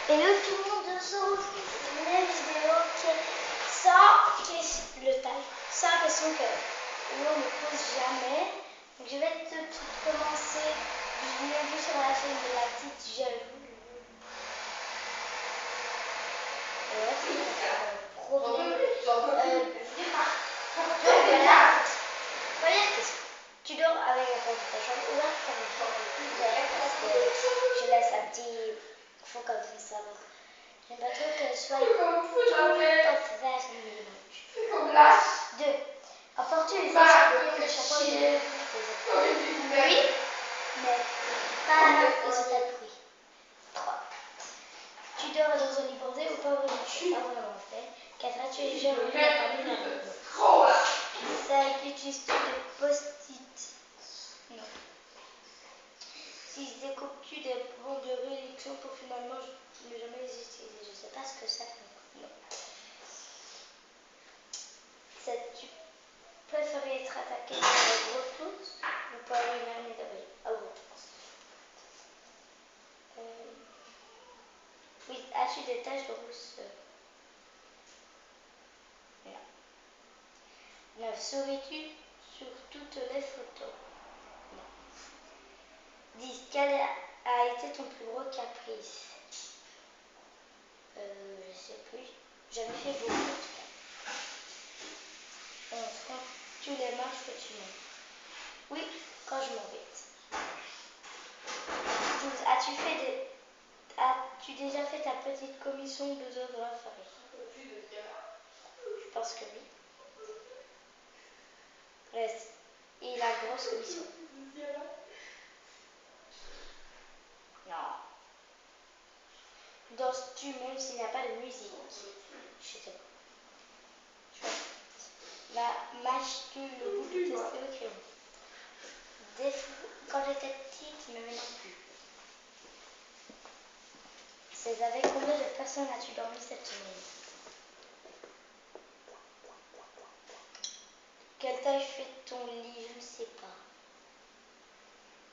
Hello tout le monde, on se retrouve pour une nouvelle vidéo qui est sans question que l'on ne pose jamais. Donc je vais tout de suite commencer. Bienvenue sur la chaîne de la petite jaloux. Ouais, c'est un problème. Donc voilà. Première question. Tu dors avec la porte de ta chambre ouverte parce que je laisse un petit fond comme ça. Donc j'aime pas trop qu'elle soit ouverte minimum. 2. Apporter les échantillons de shampoing et oui, mais pas aux états de bruit. 3. Tu dors dans un lit bordé ou pas vraiment fait. 4. As-tu déjà vu la famille dans le lit? 5. Utilises-tu des post-it? Non. 6. Découpes-tu des bons de réduction pour finalement ne jamais les utiliser? Je ne sais pas ce que c'est. Non. 7. Tu préférais être attaqué par une grosse ours ou par une armée d'abeilles? Ah bon. Oui, as-tu des taches de rousseur? Non. 9. Souris-tu sur toutes les photos? Non. 10. Quel a été ton plus gros caprice? Je sais plus. J'en ai fait beaucoup en tout cas. 11. Quand tu les marches que tu montes? Oui, quand je m'embête. 12. As-tu déjà fait ta petite commission 2 heures dans la farine? Je pense que oui. Reste. Et la grosse commission? Non. Danses-tu même s'il n'y a pas de musique? Je sais pas. Mâches-tu le bout de tes stylos crayon? Quand j'étais petite, mais maintenant plus. C'est avec combien de personnes as-tu dormi cette semaine? Quelle taille fait ton lit? Je ne sais pas.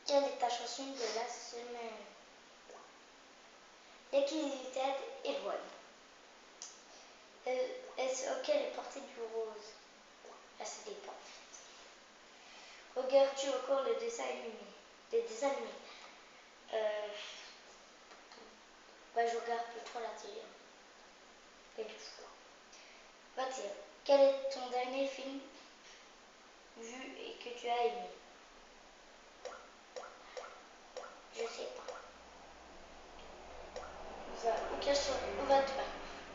Quelle est ta chanson de la semaine? L'activité est bonne. Est-ce ok de porter du rose? Ah, ça dépend. Regardes-tu encore les dessins animés? Les dessins animés? Je regarde plus trop la télé. Pas du tout. 21. Quel est ton dernier film vu et que tu as aimé? Je sais pas. 20. Ou 21.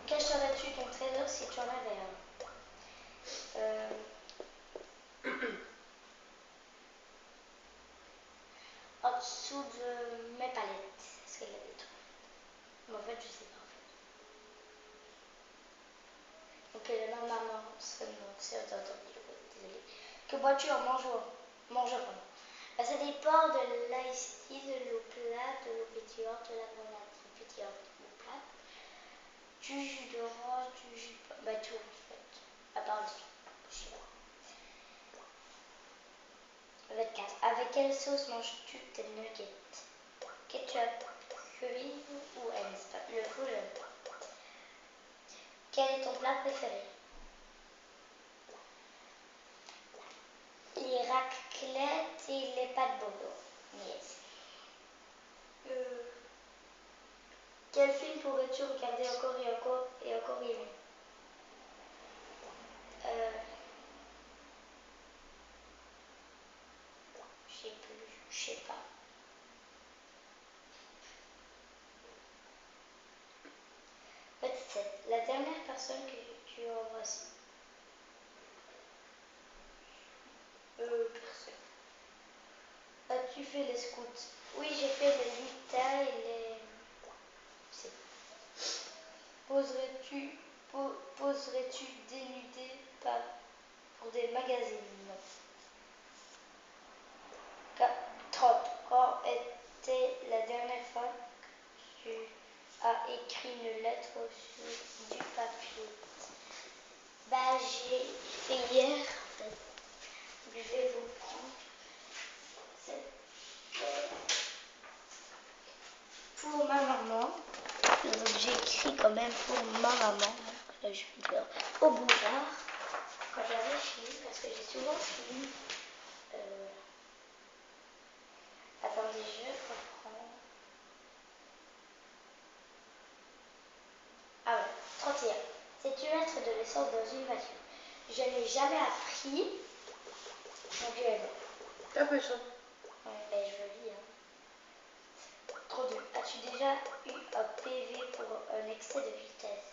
Cacherais-tu ton trésor si tu en avais un? En dessous de mes palettes. Est-ce qu'il y a des trucs? Mais en fait, je sais pas. Ok, là, maman, c'est entendu. Désolée. Que bois-tu en mangeant? Ça dépend de l'ice tea, de l'eau plate, de l'eau pétillante, de la grenadine pétillante ou plate. Du jus d'orange, du jus de... tout en fait. À part le sucre. Je sais pas. 24. Avec quelle sauce manges-tu tes nuggets? Ketchup, curry ou Heinz? Le faux, j'aime pas. Quel est ton plat préféré? Les raclettes et les pâtes Bordeaux. Yes. Quel film pourrais-tu regarder encore et encore et encore aimer? Je sais plus, je sais pas. 27. La dernière personne que tu as embrassée? Personne. As-tu fait les scouts? Oui, j'ai fait les lutins et les... C'est... Poserais-tu dénudé pour des magazines? Non. 30. Quand était la dernière fois que tu as écrit une lettre sur du papier? J'ai fait hier, en fait. Je vais vous prendre. Pour ma maman. j'écris quand même pour ma maman. Donc là, je suis peur au boulevard. Quand j'avais fini, parce que j'ai souvent fini. Attendez, je reprends. Ah ouais, 31. Sais-tu mettre de l'essence dans une voiture? Je n'ai jamais appris. Mon Dieu, elle est. T'as peu chaud. Ouais, ben je lis. Hein. Trop dur. As-tu déjà eu un PV pour un excès de vitesse?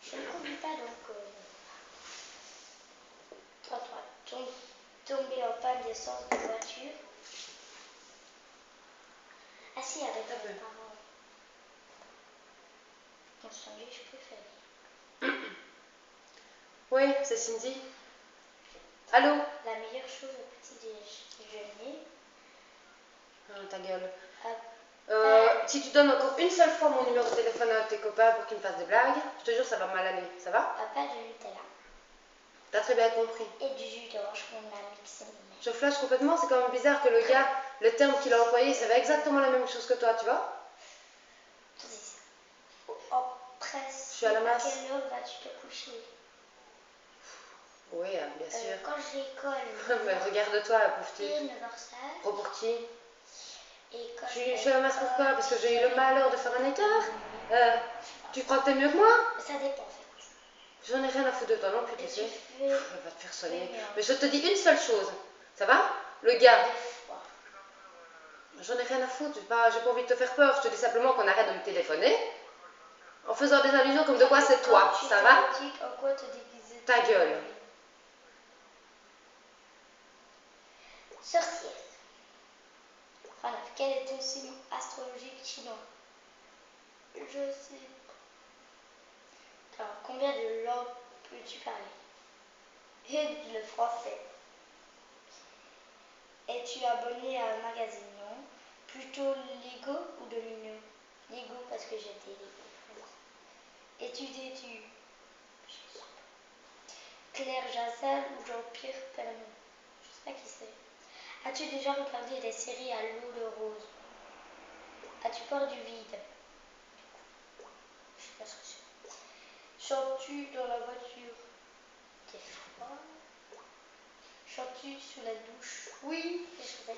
Je ne conduis pas donc. 33. Tomber en panne d'essence de voiture. Ah si, avec mes parents. Mon sandwich préféré. Oui, c'est Cindy. Allô? La meilleure chose au petit déjeuner. Ta gueule. Ah, Si tu donnes encore une seule fois mon numéro de téléphone à tes copains pour qu'ils me fassent des blagues, je te jure, ça va mal aller. Ça va? pas de Nutella. T'as très bien compris. Et du jus d'orange qu'on a mixé. Je flash complètement, c'est quand même bizarre que le gars, le terme qu'il a employé, ça va exactement la même chose que toi, tu vois? En presse. Je suis à la masse. À quelle heure vas-tu te coucher? Oui, bien sûr. Quand j'école. Mais regarde-toi, la pauvre petite. 9h16. Trop pour qui? Et quand Je suis à la masse pourquoi? Parce que j'ai eu le malheur de faire un écart. Tu crois que t'es mieux que moi? Ça dépend en fait. J'en ai rien à foutre de toi non plus, tu sais. Elle va te faire sonner. Mais je te dis une seule chose. Ça va? Le gars. J'en ai rien à foutre. J'ai pas envie de te faire peur. Je te dis simplement qu'on arrête de me téléphoner. En faisant des allusions comme de quoi c'est toi. Ça va? En quoi te déguiser? Ta gueule. Sorcière. 39. Quel est ton signe astrologique chinois? Je sais. Alors, combien de langues peux-tu parler? Et le français. Es-tu abonné à un magazine? Non. Plutôt Lego ou Domino? Lego parce que j'étais Lego. Étudies-tu? Claire Jassal ou Jean-Pierre Pernaut? Je sais pas qui c'est. As-tu déjà regardé des séries à l'eau de rose? As-tu peur du vide? Je sais pas ce que c'est. Chantes-tu dans la voiture? Des fois. Chantes-tu sous la douche? Oui. Et je faisais.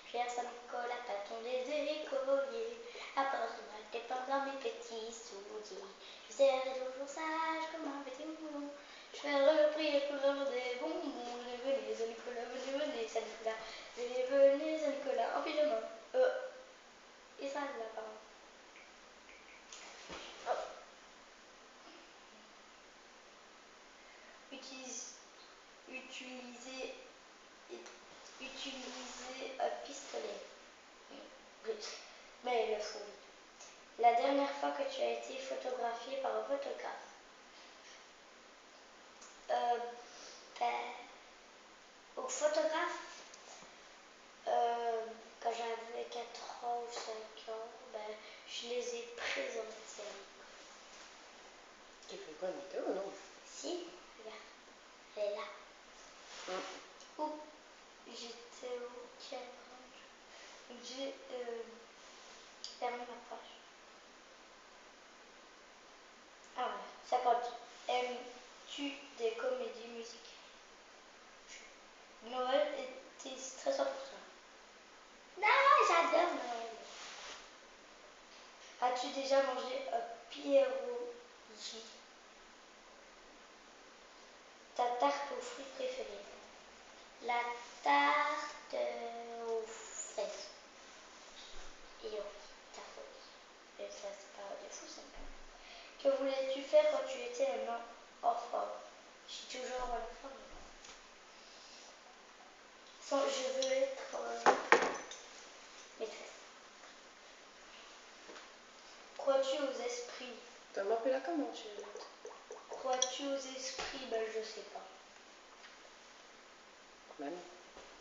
J'ai un Saint-Nicolas, tâton des écoliers. Apporte-moi tes pains dans mes petits souliers. Je serai toujours sage comme un petit moulon. Je ferai prier pour des bonbons. Venez, Saint-Nicolas, venez, Saint-Nicolas. Venez, Saint-Nicolas, en pyjama. Et ça, là, pardon. Utiliser un pistolet. Mais le fou. La dernière fois que tu as été photographié par un photographe? Au photographe, quand j'avais 4 ans ou 5 ans, je les ai présentés. Tu fais quoi, une vidéo, non? Si, regarde, elle est là. Oups, j'étais au Cambridge. J'ai terminé ma page. Ah ouais, 50. Aimes-tu des comédies musicales? Noël était stressant pour toi? Non, j'adore Noël. As-tu déjà mangé un pierogi? Ta tarte aux fruits préférée? La tarte aux fraises. Et oui, tarte aux fruits. Et ça, c'est pas de fou, ça. Que voulais-tu faire quand tu étais un enfant? Je suis toujours un enfant. Je veux être maîtresse. Crois-tu aux esprits? Tu m'appelles là comment tu veux? Crois-tu aux esprits? Je sais pas. Même.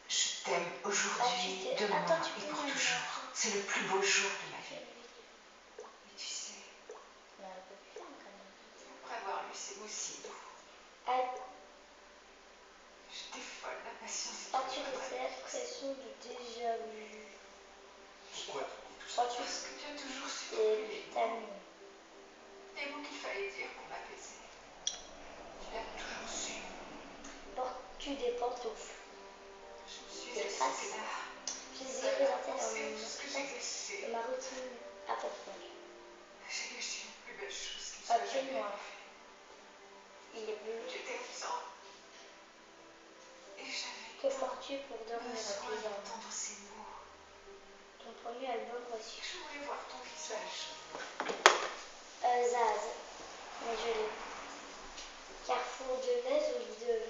Je t'aime aujourd'hui, demain et pour toujours. C'est le plus beau jour de ma vie. Mais tu sais, après avoir lu ces mots si doux, je défolle la patience. As-tu des impressions de déjà vu? Pourquoi tu dis tout ça? Parce que tu as toujours su formuler. prévu. J'étais absent. Et j'avais Que portes-tu pour dormir besoin à pyjama? d'entendre ces mots. Ton premier album reçu. Je voulais voir ton visage. Zaz. Mais je l'ai. Carrefour de Lez ou Lidl?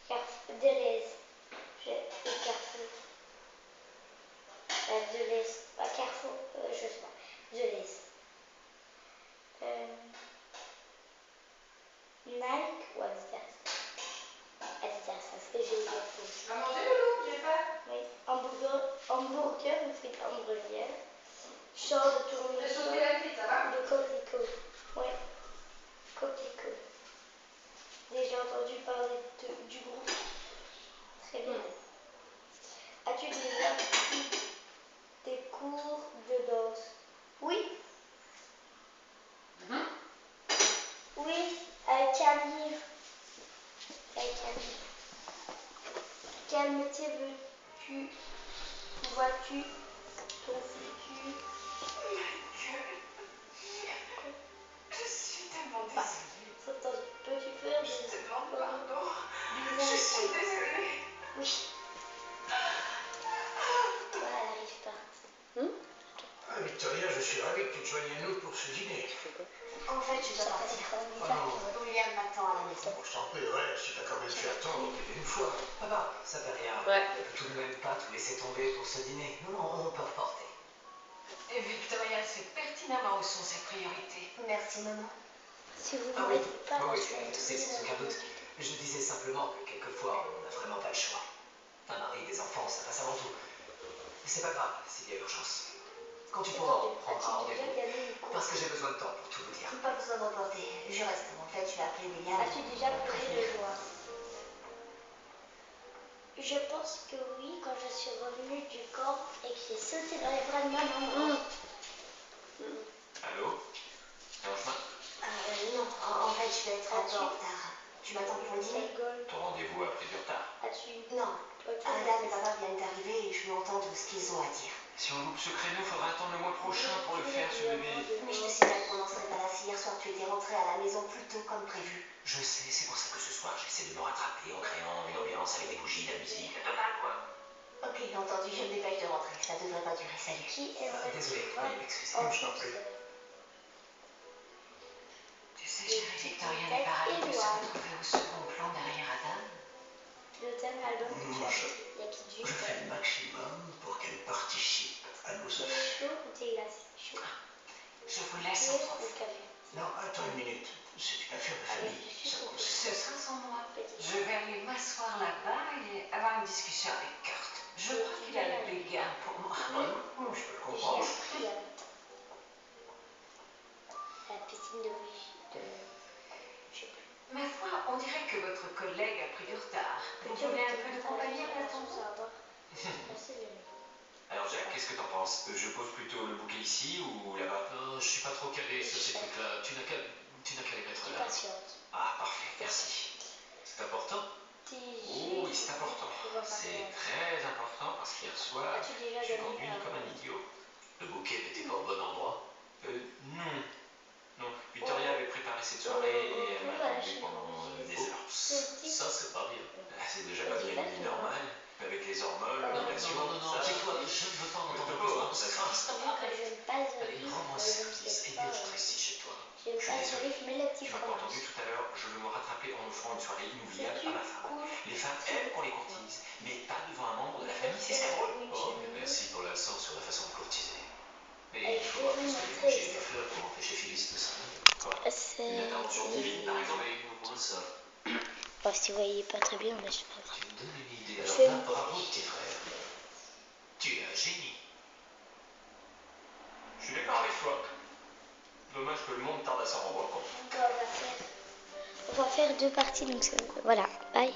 Carrefour de Lez. J'ai Carrefour. De Lez. Carrefour. Je sais pas. De Lez. Nike ou Adidas? Adidas, parce que j'ai eu Carrefour. Tu vas manger, Loulou? J'ai faim. Oui. Hamburger ou frites hamburger? Short de J'ai tournesol sauté la frite, ça va? de coquelicot. Oui. Coquelicot. Déjà entendu parler du groupe. Très bien. As-tu déjà pris des cours de danse? Oui. Oui, avec Camille. Avec Camille. Quel métier vois-tu ton futur? Je suis tellement désolée. Peux-tu faire Je des te demande sports pardon. bizarres? Je suis désolée. Oui. Voilà, elle n'arrive pas. Ah, Victoria, je suis ravi que tu te joignes à nous pour ce dîner. En fait, je dois partir. Oh non. William m'attend à la maison. Bon, je t'en prie, ouais, si t'as quand même fait attendre plus d'une fois. Papa, ça fait rien. Ouais. On peut tout de même pas tout laisser tomber pour ce dîner. Non, non, on peut reporter. Et Victoria sait pertinemment où sont ses priorités. Merci, maman. Si vous Ah ne oui, mettez pas oui, la c'est sans aucun doute. Je disais simplement que quelquefois, on n'a vraiment pas le choix. Un mari, des enfants, ça passe avant tout. Mais c'est pas grave s'il y a urgence. Quand tu pourras, on prendra rendez-vous. Parce que j'ai besoin de temps pour tout vous dire. Pas besoin de reporter. Je reste. En fait, je vais appeler William. As-tu déjà pleuré de joie? Je pense que oui, quand je suis revenue du camp et que j'ai sauté dans les bras de ma maman. Allô? Enfin, Non, en fait, je vais être un peu en retard. Tu m'attends pour le dîner? ton rendez-vous a pris du retard. As-tu Non. Adam et papa viennent d'arriver et je veux entendre ce qu'ils ont à dire. Si on loupe ce créneau, faudra attendre le mois prochain pour le faire, ce bébé. Mais je te signale qu'on n'en serait pas là si hier soir tu étais rentré à la maison plus tôt comme prévu. Je sais, c'est pour ça que ce soir, j'essaie de me rattraper en créant une ambiance avec des bougies, de la musique, la totale, quoi. Ok, entendu, je me dépêche de rentrer. Ça devrait pas durer. Salut. Qui aimerait Désolé, Oui, excusez-moi, je t'en prie. Tu sais, chérie, Victoria n'est pas ravie de se retrouver au second plan derrière Adam. Le thème album que tu as fait, Je fais le maximum pour qu'elle participe à nos Thé affaires. chaud ou thé glacé? Chaud. Je vous laisse Thé entre ou vous. café? Non, attends une minute. C'est une affaire de famille. Ça Ce concerne. sera sans moi. Petit. Je vais aller m'asseoir là-bas et avoir une discussion avec Kurt. Je crois qu'il a le béguin pour moi. Oh, je peux le comprendre. J'ai appris à la piscine de bougie. Je sais plus. Ma foi, on dirait que votre collègue a pris du retard. Vous voulez un peu de compagnie à place ça va pas. Merci de l'aimer. Alors, Jacques, qu'est-ce que t'en penses? Je pose plutôt le bouquet ici ou là-bas? Non, je suis pas trop calé sur ces trucs-là. Tu n'as qu'à les mettre Qui là. patiente. Ah, parfait, merci. C'est important. Oh oui, c'est important. C'est très important parce qu'hier soir, As-tu déjà je suis gagné conduit comme un idiot. Le bouquet n'était pas au bon endroit. Non. Non, Victoria avait préparé cette soirée et elle m'a attendu pendant des heures. Ça, c'est pas bien. Ah, c'est déjà pas bien une vie normale. Avec les hormones, Non, l'ovulation, non, ça... tais-toi, je ne veux pas en entendre pas, plus. hein, ça crasse. Vu que j'aime pas les Allez, olives, rends-moi je ne service sais et pas. montre ici chez toi. J'aime pas les olives, mais les petits Tu m'as pas entendu fromages. tout à l'heure, je veux me rattraper en offrant une soirée inoubliable à ma femme. Cool. Les femmes aiment qu'on les courtise, mais pas devant un membre de la famille, c'est scabreux. Oh, mais merci pour la leçon sur la façon de courtiser. Mais Elle il faudra fait plus que une des bougies et thèse. des fleurs pour empêcher Phyllis de s'en aller. Quoi? Une intervention divine, par exemple? Mais au moins ça. Bon, si vous voyez pas très bien, mais c'est pas grave. Tu me donnes une idée. Je Alors là, bravo, petit frère. Tu es un génie. Je suis d'accord avec toi. Dommage que le monde tarde à s'en rendre compte. On va faire 2 parties, donc voilà, bye.